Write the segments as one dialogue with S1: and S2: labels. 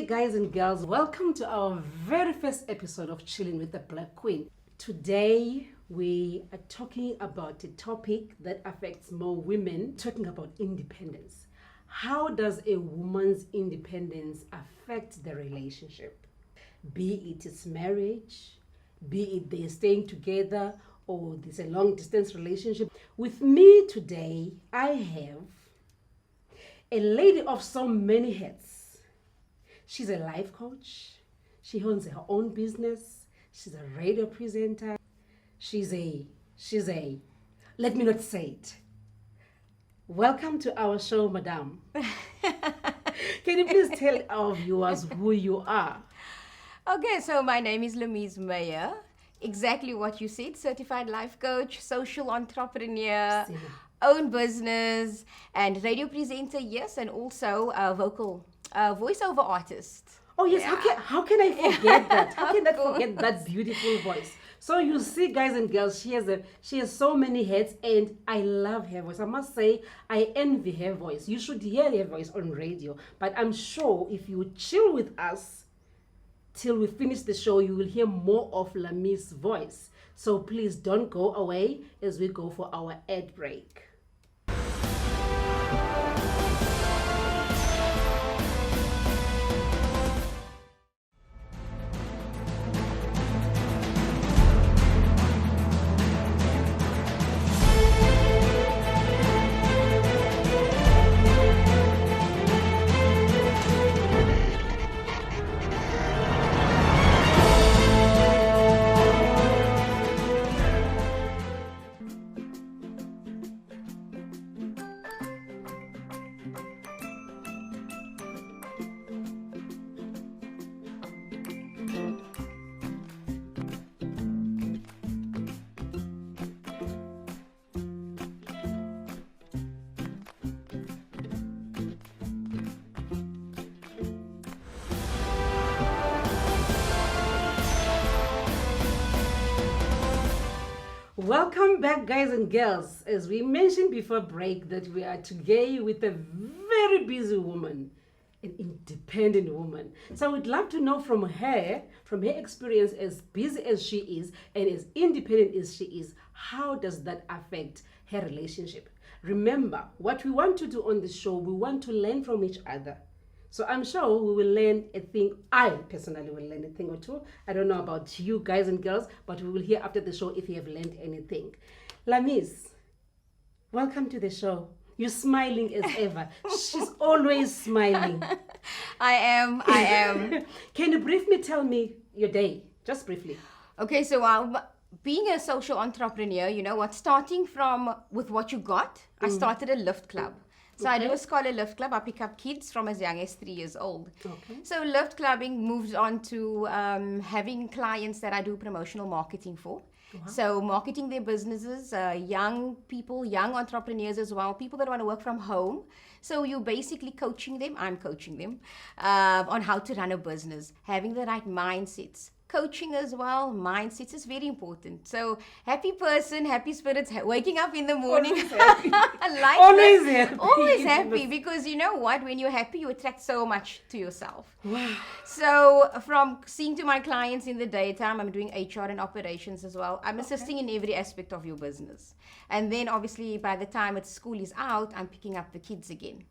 S1: Namaste, guys and girls. Welcome to our very first episode of Chilling with the Black Queen. Today, we are talking about a topic that affects more women, talking about independence. How does a woman's independence affect the relationship? Be it its marriage, be it they're staying together, or there's a long distance relationship. With me today, I have a lady of so many hats. She's a life coach. She owns her own business. She's a radio presenter. She's a, let me not say it. Welcome to our show, madam. Can you please tell our viewers who you are?
S2: Okay, so my name is Lemise Meyer. Exactly what you said, certified life coach, social entrepreneur, own business, and radio presenter, yes, and also a voiceover artist.
S1: Oh yes, yeah. How can I forget that? How can I forget that beautiful voice? So you see, guys and girls, she has so many hats, and I love her voice. I must say, I envy her voice. You should hear her voice on radio. But I'm sure if you chill with us till we finish the show, you will hear more of Lami's voice. So please don't go away as we go for our ad break. Welcome back, guys and girls. As we mentioned before break, that we are today with a very busy woman, an independent woman. So I would love to know from her experience, as busy as she is and as independent as she is, how does that affect her relationship? Remember, what we want to do on the show, we want to learn from each other. So I'm sure we will learn a thing. I personally will learn a thing or two. I don't know about you guys and girls, but we will hear after the show if you have learned anything. Lamise, welcome to the show. You're smiling as ever. She's always smiling.
S2: I am.
S1: Can you briefly tell me your day? Just briefly.
S2: Okay, so being a social entrepreneur, you know what, starting with what you got, I started a lift club. So I do a scholar lift club. I pick up kids from as young as 3 years old. Okay. So lift clubbing moved on to having clients that I do promotional marketing for. Wow. So marketing their businesses, young people, young entrepreneurs as well, people that want to work from home. So you're basically coaching them, I'm coaching them, on how to run a business, having the right mindsets. Coaching as well, mindsets is very important. So happy person, happy spirits, waking up in the morning.
S1: Always happy.
S2: Always happy. Always happy, because you know what? When you're happy, you attract so much to yourself.
S1: Wow.
S2: So from seeing to my clients in the daytime, I'm doing HR and operations as well. I'm assisting in every aspect of your business. And then obviously by the time school is out, I'm picking up the kids again.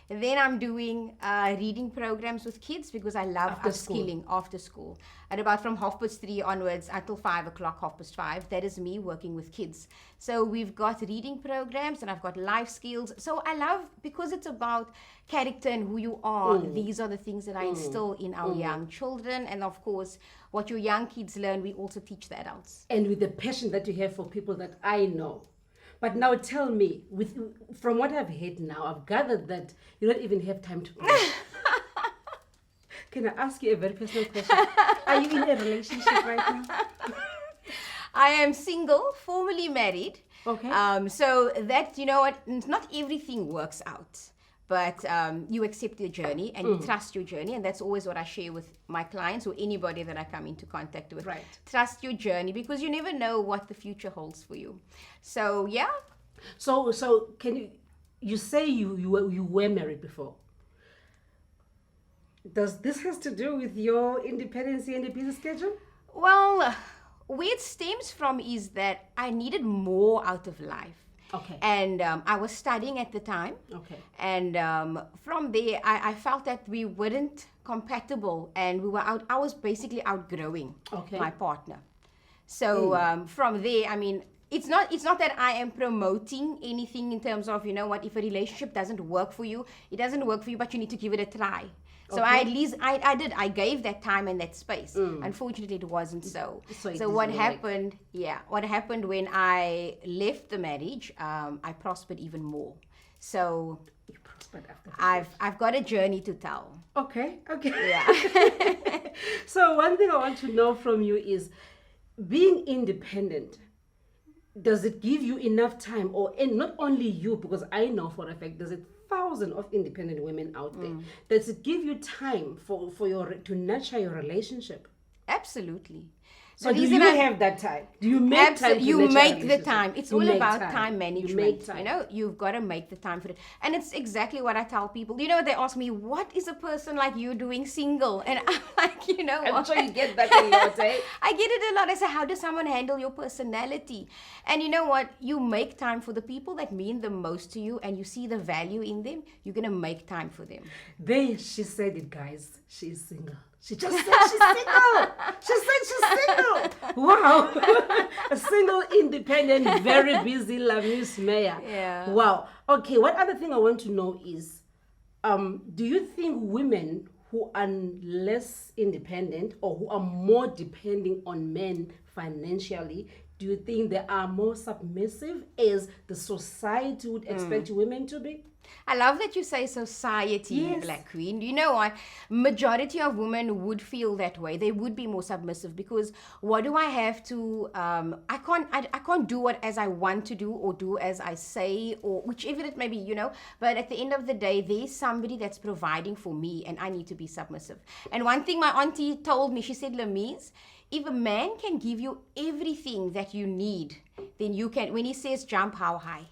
S2: And then I'm doing reading programs with kids because I love upskilling after school. At about from 3:30 onwards until 5 o'clock, 5:30, that is me working with kids. So we've got reading programs and I've got life skills. So I love, because it's about character and who you are, these are the things that I instill in our young children. And of course, what your young kids learn, we also teach the adults.
S1: And with the passion that you have for people that I know. But now tell me, from what I've heard now, I've gathered that you don't even have time to pray. Can I ask you a very personal question? Are you in a relationship right now?
S2: I am single, formerly married.
S1: Okay.
S2: So that, you know what, not everything works out. But you accept your journey and you trust your journey. And that's always what I share with my clients or anybody that I come into contact with.
S1: Right.
S2: Trust your journey, because you never know what the future holds for you. So, yeah.
S1: So can you say you were married before? Does this has to do with your independency and your busy schedule?
S2: Well, where it stems from is that I needed more out of life.
S1: Okay.
S2: And I was studying at the time.
S1: Okay.
S2: And from there, I felt that we weren't compatible, and I was basically outgrowing my partner. So from there, I mean, it's not that I am promoting anything in terms of, you know what, if a relationship doesn't work for you, it doesn't work for you, but you need to give it a try. So I gave that time and that space. Unfortunately, it wasn't so. So what happened? What happened when I left the marriage? I prospered even more. So
S1: you prospered after.
S2: I've got a journey to tell.
S1: Okay.
S2: Yeah.
S1: So one thing I want to know from you is, being independent, does it give you enough time, and not only you, because I know for a fact there's thousands of independent women out there. Does it give you time to nurture your relationship?
S2: Absolutely.
S1: So do you have that time? Do you make time?
S2: You make the time. It's all about time management.
S1: You make time.
S2: You know, you've got to make the time for it. And it's exactly what I tell people. You know, they ask me, what is a person like you doing single? And I'm like, you know,
S1: I'm sure you get that a lot, eh?
S2: I get it a lot. I say, how does someone handle your personality? And you know what? You make time for the people that mean the most to you, and you see the value in them. You're going to make time for them.
S1: She said it, guys. She's single. She just said she's single. She said she's single. Wow. A single, independent, very busy Lamis Meyer.
S2: Yeah.
S1: Wow. Okay, what other thing I want to know is, do you think women who are less independent or who are more depending on men financially, do you think they are more submissive as the society would expect women to be?
S2: I love that you say society, Black Queen. You know what? Majority of women would feel that way. They would be more submissive, because what do I have to? I can't do what as I want to do, or do as I say, or whichever it may be. You know. But at the end of the day, there's somebody that's providing for me, and I need to be submissive. And one thing my auntie told me, she said, Lamise, if a man can give you everything that you need, then you can. When he says jump, how high?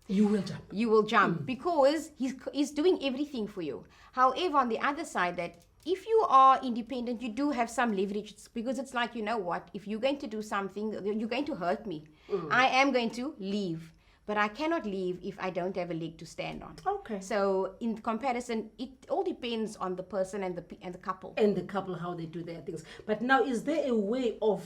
S1: You will jump.
S2: You will jump because he's doing everything for you. However, on the other side, that if you are independent, you do have some leverage, because it's like, you know what, if you're going to do something, you're going to hurt me. I am going to leave, but I cannot leave if I don't have a leg to stand on.
S1: Okay.
S2: So in comparison, it all depends on the person and the couple.
S1: And the couple, how they do their things. But now, is there a way of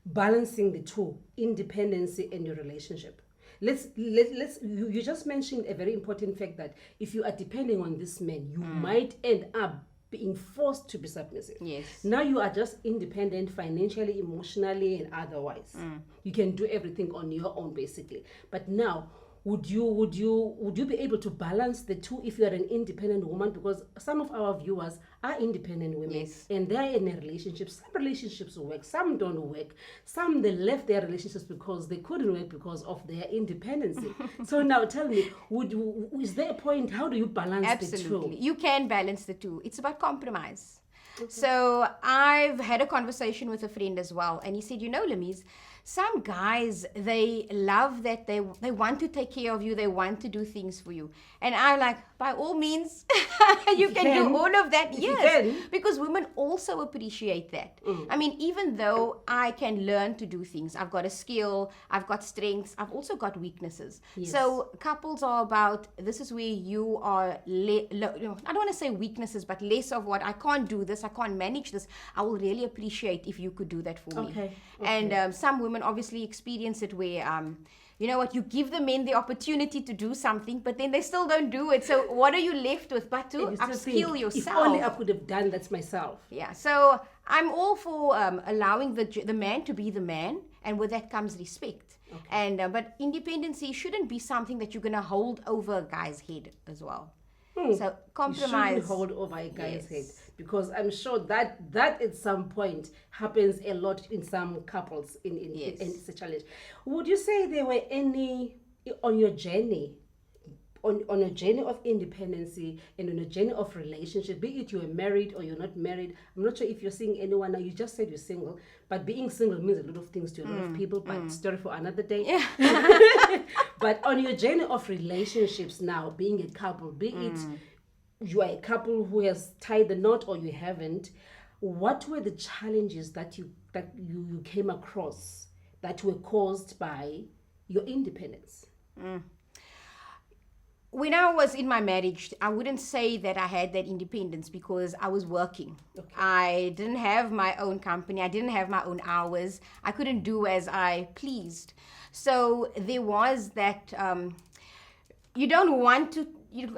S1: balancing the two, independency and your relationship? You just mentioned a very important fact, that if you are depending on this man, you might end up being forced to be submissive.
S2: Yes.
S1: Now you are just independent financially, emotionally, and otherwise. You can do everything on your own, basically. But now, would you be able to balance the two if you are an independent woman? Because some of our viewers are independent women, and they're in a relationship. Some relationships work, some don't work. Some, they left their relationships because they couldn't work because of their independency. So now tell me, is there a point, how do you balance the two?
S2: Absolutely. You can balance the two. It's about compromise. Okay. So I've had a conversation with a friend as well, and he said, you know, Lamise, some guys, they love that they want to take care of you, they want to do things for you. And I'm like, by all means, you can do all of that. Yes, because women also appreciate that. I mean, even though I can learn to do things, I've got a skill, I've got strengths, I've also got weaknesses. Yes. So couples are about, this is where you are, I don't want to say weaknesses, but less of what, I can't do this, I can't manage this. I will really appreciate if you could do that for me. Okay. And some women obviously experience it where, you know what, you give the men the opportunity to do something, but then they still don't do it. So what are you left with but to upskill yourself?
S1: If only I could have done that myself.
S2: Yeah, so I'm all for allowing the man to be the man, and with that comes respect. Okay. And but independency shouldn't be something that you're going to hold over a guy's head as well. So compromise.
S1: You shouldn't hold over a guy's head, because I'm sure that at some point happens a lot in some couples. And it's a challenge. Would you say there were any on your journey, on a journey of independency and on a journey of relationship, be it you are married or you're not married? I'm not sure if you're seeing anyone now. You just said you're single, but being single means a lot of things to a lot of people, but story for another day. Yeah. But on your journey of relationships now, being a couple, be it you are a couple who has tied the knot or you haven't, what were the challenges that you came across that were caused by your independence?
S2: When I was in my marriage, I wouldn't say that I had that independence because I was working.
S1: Okay.
S2: I didn't have my own company. I didn't have my own hours. I couldn't do as I pleased. So there was that, you don't want to,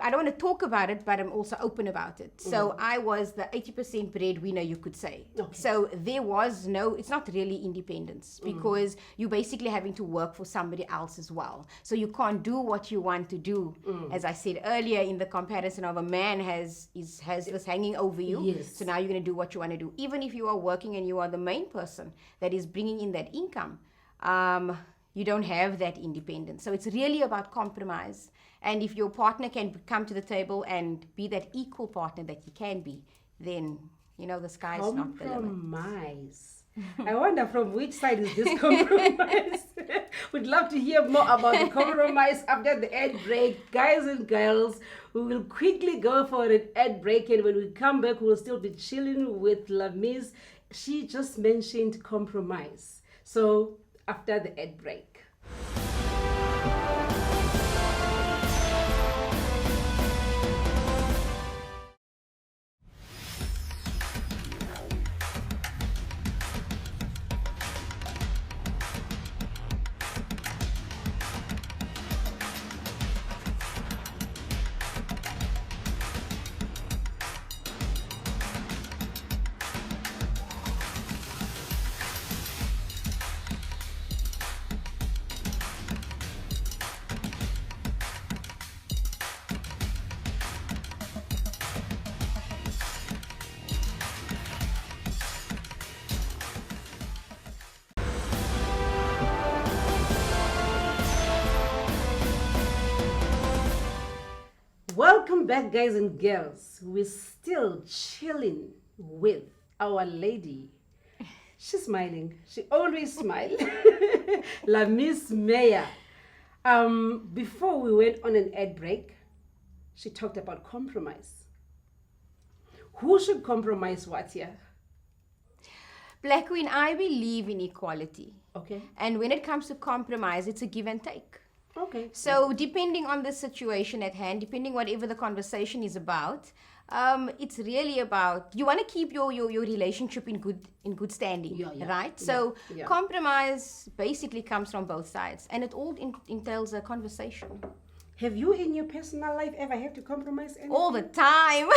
S2: I don't want to talk about it, but I'm also open about it. So I was the 80% breadwinner, you could say.
S1: Okay.
S2: So there was no, it's not really independence because you're basically having to work for somebody else as well. So you can't do what you want to do. As I said earlier, in the comparison of a man has this hanging over you.
S1: Yes.
S2: So now you're going to do what you want to do. Even if you are working and you are the main person that is bringing in that income, you don't have that independence. So it's really about compromise. And if your partner can come to the table and be that equal partner that he can be, then, the sky is not the limit.
S1: Compromise. I wonder from which side is this compromise? We'd love to hear more about the compromise after the ad break. Guys and girls, we will quickly go for an ad break, and when we come back, we'll still be chilling with Lamise. She just mentioned compromise. So after the ad break. Welcome back, guys and girls. We're still chilling with our lady. She's smiling. She always smiles. Lamise Meyer. Before we went on an ad break, she talked about compromise. Who should compromise what here?
S2: Black Queen, I believe in equality.
S1: Okay.
S2: And when it comes to compromise, it's a give and take.
S1: Okay.
S2: So depending on the situation at hand, depending whatever the conversation is about, it's really about, you want to keep your relationship in good standing, right? So compromise basically comes from both sides, and it all entails a conversation.
S1: Have you in your personal life ever had to compromise anything?
S2: All the time.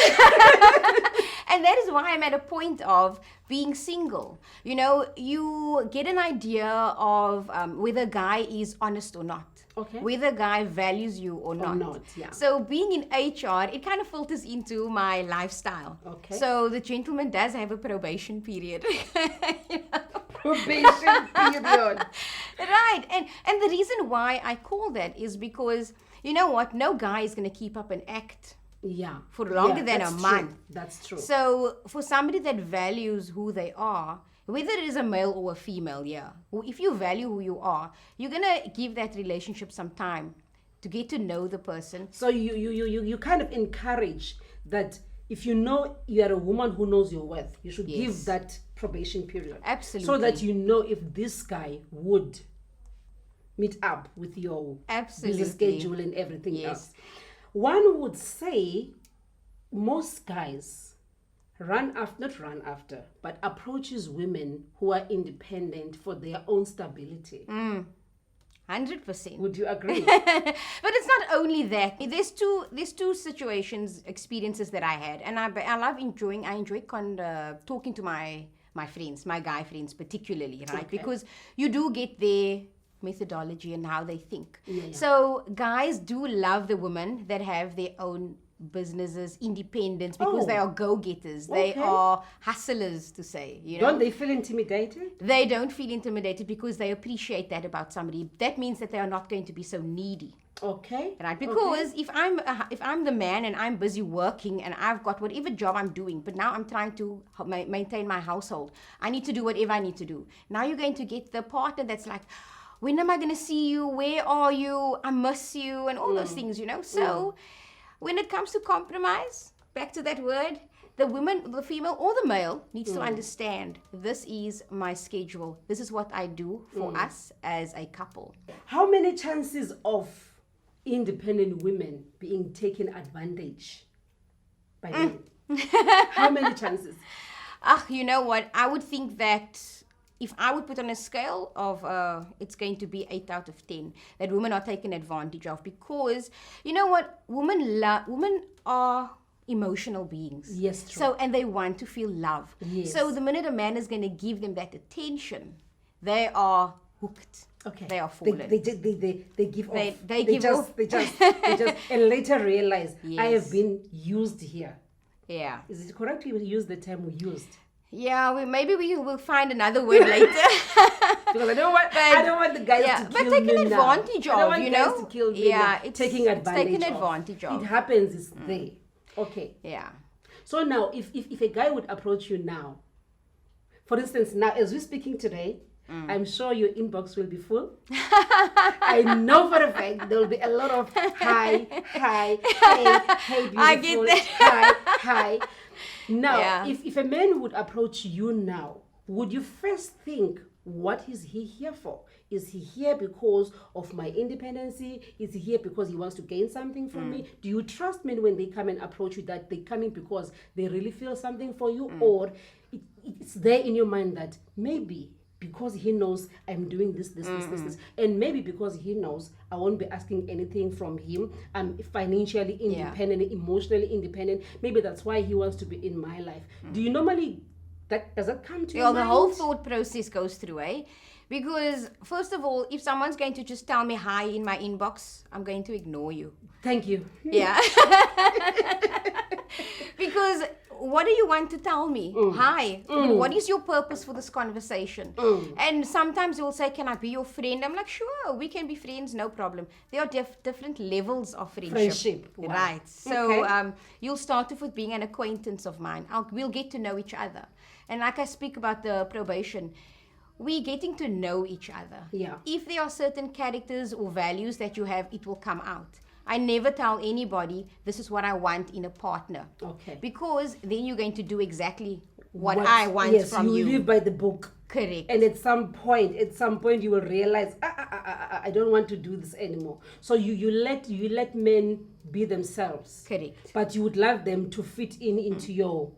S2: And that is why I'm at a point of being single. You get an idea of whether a guy is honest or not.
S1: Okay.
S2: Whether a guy values you or not.
S1: Yeah.
S2: So being in HR, it kind of filters into my lifestyle.
S1: Okay.
S2: So the gentleman does have a probation period.
S1: Probation period.
S2: Right. And the reason why I call that is because, you know what? No guy is going to keep up an act for longer than a month.
S1: True. That's true.
S2: So for somebody that values who they are, whether it is a male or a female, if you value who you are, you're going to give that relationship some time to get to know the person.
S1: So you kind of encourage that if you know you are a woman who knows your worth, you should give that probation period.
S2: Absolutely.
S1: So that you know if this guy would meet up with your busy schedule and everything else. One would say most guys but approaches women who are independent for their own stability.
S2: 100%.
S1: Would you agree?
S2: But it's not only that. There's two experiences that I had, and I enjoy talking to my friends, my guy friends particularly, right?
S1: Okay.
S2: Because you do get their methodology and how they think. So guys do love the women that have their own businesses, independence, because they are go-getters. They are hustlers, to say.
S1: Don't they feel intimidated?
S2: They don't feel intimidated because they appreciate that about somebody. That means that they are not going to be so needy.
S1: Okay.
S2: Right? Because if I'm the man and I'm busy working and I've got whatever job I'm doing, but now I'm trying to maintain my household, I need to do whatever I need to do. Now you're going to get the partner that's like, when am I going to see you? Where are you? I miss you, and all those things, So when it comes to compromise, back to that word, the woman, the female or the male needs to understand this is my schedule. This is what I do for us as a couple.
S1: How many chances of independent women being taken advantage by men? How many chances?
S2: You know what? I would think that if I would put on a scale of, it's going to be 8 out of 10, that women are taken advantage of, because you know what? Women are emotional beings.
S1: Yes, true.
S2: So, and they want to feel love.
S1: Yes.
S2: So the minute a man is going to give them that attention, they are hooked.
S1: Okay.
S2: They are fallen.
S1: They give off.
S2: They give off.
S1: They just and later realize I
S2: Yes.
S1: have been used here.
S2: Yeah.
S1: Is it correct we use the term we used?
S2: Yeah, maybe we will find another word later.
S1: Because I don't want the guys to kill
S2: but taken
S1: me now.
S2: advantage
S1: I don't
S2: of,
S1: want
S2: you
S1: guys
S2: know.
S1: to kill me now.
S2: It's
S1: taking advantage
S2: taken
S1: of.
S2: advantage of.
S1: It happens. It's there. Okay.
S2: Yeah.
S1: So now, if a guy would approach you now, for instance, now as we're speaking today, I'm sure your inbox will be full. I know for a fact there will be a lot of hi, hey, beautiful,
S2: I get that.
S1: hi. Now,
S2: Yeah.
S1: if a man would approach you now, would you first think, what is he here for? Is he here because of my independency? Is he here because he wants to gain something from me? Do you trust men when they come and approach you that they come in because they really feel something for you? Or it's there in your mind that maybe because he knows I'm doing this, and maybe because he knows I won't be asking anything from him, I'm financially independent, emotionally independent, maybe that's why he wants to be in my life. Do you normally, does that come to your mind?
S2: The whole thought process goes through, Because, first of all, if someone's going to just tell me hi in my inbox, I'm going to ignore you.
S1: Thank you.
S2: Yeah. Because what do you want to tell me? Hi. I mean, what is your purpose for this conversation? And sometimes you'll say, can I be your friend? I'm like, sure, we can be friends, no problem. There are different levels of friendship.
S1: Wow.
S2: Right. So
S1: Okay.
S2: you'll start off with being an acquaintance of mine. We'll get to know each other. And like I speak about the probation, we're getting to know each other.
S1: Yeah.
S2: If there are certain characters or values that you have, it will come out. I never tell anybody this is what I want in a partner.
S1: Okay.
S2: Because then you're going to do exactly what I want from you.
S1: Yes, you live by the book.
S2: Correct.
S1: And at some point you will realize, I don't want to do this anymore. So you let men be themselves.
S2: Correct.
S1: But you would love them to fit into your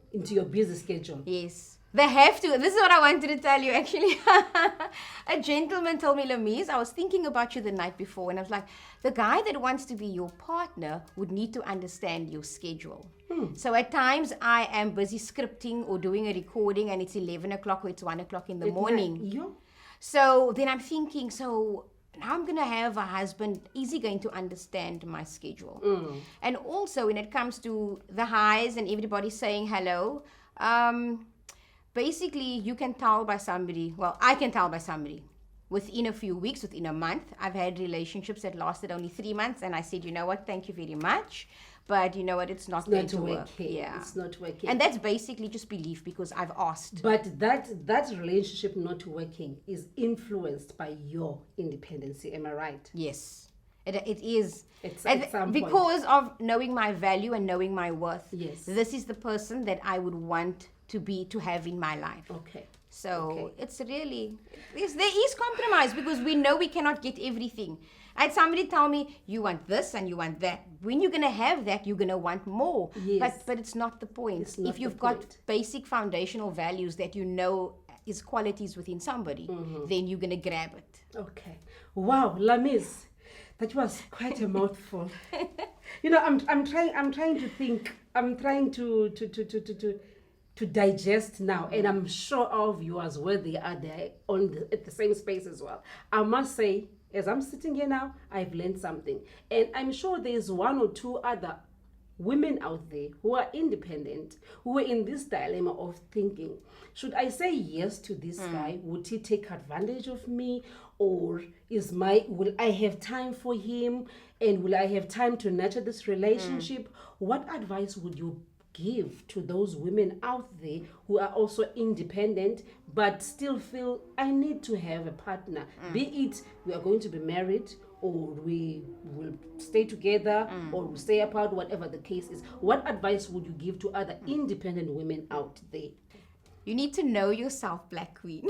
S1: busy schedule.
S2: Yes. They have to. This is what I wanted to tell you, actually. A gentleman told me, Lamise, I was thinking about you the night before, and I was like, the guy that wants to be your partner would need to understand your schedule. So at times I am busy scripting or doing a recording, and it's 11 o'clock or it's 1 o'clock in the morning.
S1: Yeah.
S2: So then I'm thinking, so now I'm going to have a husband. Is he going to understand my schedule? And also when it comes to the highs and everybody saying hello, basically, you can tell by somebody, well, I can tell by somebody, within a few weeks, within a month. I've had relationships that lasted only 3 months, and I said, you know what, thank you very much, but you know what, it's not going to work. Yeah.
S1: It's not working.
S2: And that's basically just belief, because I've asked.
S1: But that relationship not working is influenced by your independency, am I right?
S2: Yes, it is.
S1: It's at some point.
S2: Because of knowing my value and knowing my worth.
S1: Yes.
S2: This is the person that I would want to have in my life.
S1: Okay.
S2: So it's really, there is compromise, because we know we cannot get everything. I had somebody tell me, you want this and you want that. When you're going to have that, you're going to want more.
S1: Yes.
S2: But it's not the point.
S1: It's not
S2: if you've
S1: the
S2: got
S1: point.
S2: basic foundational values that you know is qualities within somebody, then you're going to grab it.
S1: Okay. Wow, Lamise, that was quite a mouthful. You know, I'm trying to think. I'm trying to digest now, and I'm sure all of you as well, they are there at the same space as well. I must say, as I'm sitting here now, I've learned something, and I'm sure there's one or two other women out there who are independent, who are in this dilemma of thinking, should I say yes to this guy? Would he take advantage of me? Or will I have time for him? And will I have time to nurture this relationship? What advice would you give to those women out there who are also independent but still feel I need to have a partner? Be it we are going to be married, or we will stay together, or we'll stay apart, whatever the case is. What advice would you give to other independent women out there?
S2: You need to know yourself, Black Queen.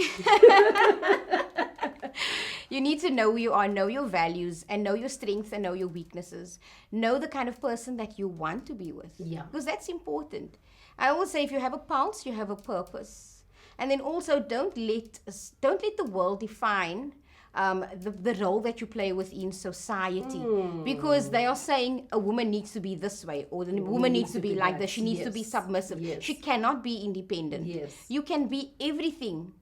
S2: You need to know who you are, know your values, and know your strengths and know your weaknesses. Know the kind of person that you want to be with.
S1: Yeah.
S2: Because that's important. I always say if you have a pulse, you have a purpose. And then also don't let the world define the role that you play within society, because they are saying a woman needs to be this way, or the woman needs to be like this, she needs to be submissive, she cannot be independent. You can be everything,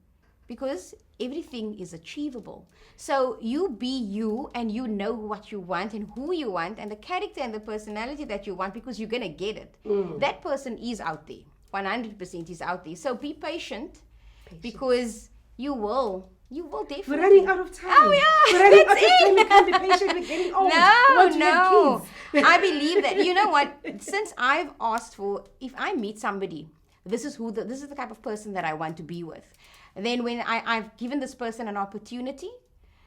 S2: because everything is achievable. So you be you, and you know what you want and who you want and the character and the personality that you want, because you're going to get it. That person is out there, 100% is out there. So be patient. Because you will definitely.
S1: We're running out of time.
S2: Oh yeah,
S1: we're running out of time. You can't be patient. We're getting old.
S2: No. I believe that. You know what? Since I've asked for, if I meet somebody, this is the type of person that I want to be with. And then when I've given this person an opportunity,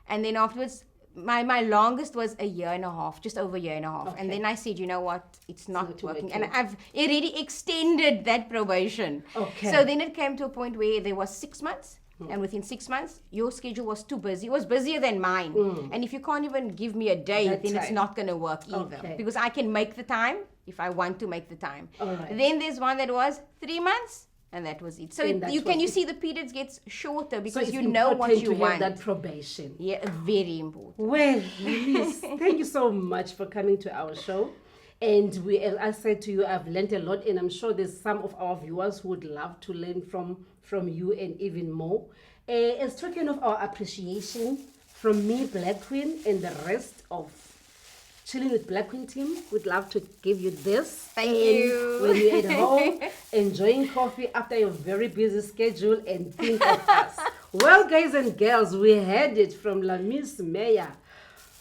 S2: and then afterwards, my longest was a year and a half, just over a year and a half. Okay. And then I said, you know what, it's not working. And I've already extended that probation. Okay. So then it came to a point where there was 6 months. And within 6 months, your schedule was too busy. It was busier than mine. And if you can't even give me a date, then it's not going to work either. Okay. Because I can make the time if I want to make the time. All right. Then there's one that was 3 months. And that was it. So you see the periods gets shorter, because you know what you want.
S1: That probation.
S2: Yeah, very important.
S1: Well, Liz, thank you so much for coming to our show. And as I said to you, I've learned a lot, and I'm sure there's some of our viewers who would love to learn from you and even more. As token of our appreciation, from me, Black Queen, and the rest of Chilling with Black Queen team, would love to give you this.
S2: Thank you.
S1: When you're at home, enjoying coffee after your very busy schedule, and think of us. Well, guys and girls, we heard it from La Miss Maya.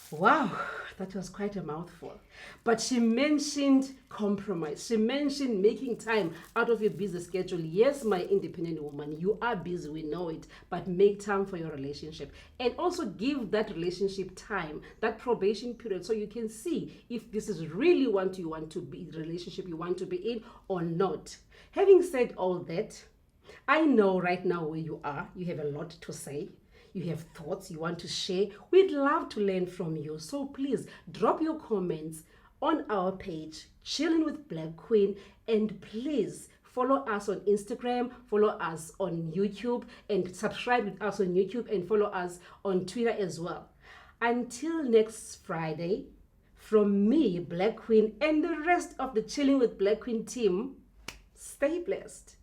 S1: Wow, that was quite a mouthful. But she mentioned compromise. She mentioned making time out of your busy schedule. Yes, my independent woman, you are busy, we know it, but make time for your relationship. And also give that relationship time, that probation period, so you can see if this is really what you want to be, the relationship you want to be in or not. Having said all that, I know right now where you are. You have a lot to say. You have thoughts you want to share. We'd love to learn from you. So please drop your comments on our page, Chilling with Black Queen, and please follow us on Instagram, follow us on YouTube, and subscribe with us on YouTube, and follow us on Twitter as well. Until next Friday, from me, Black Queen, and the rest of the Chilling with Black Queen team, stay blessed.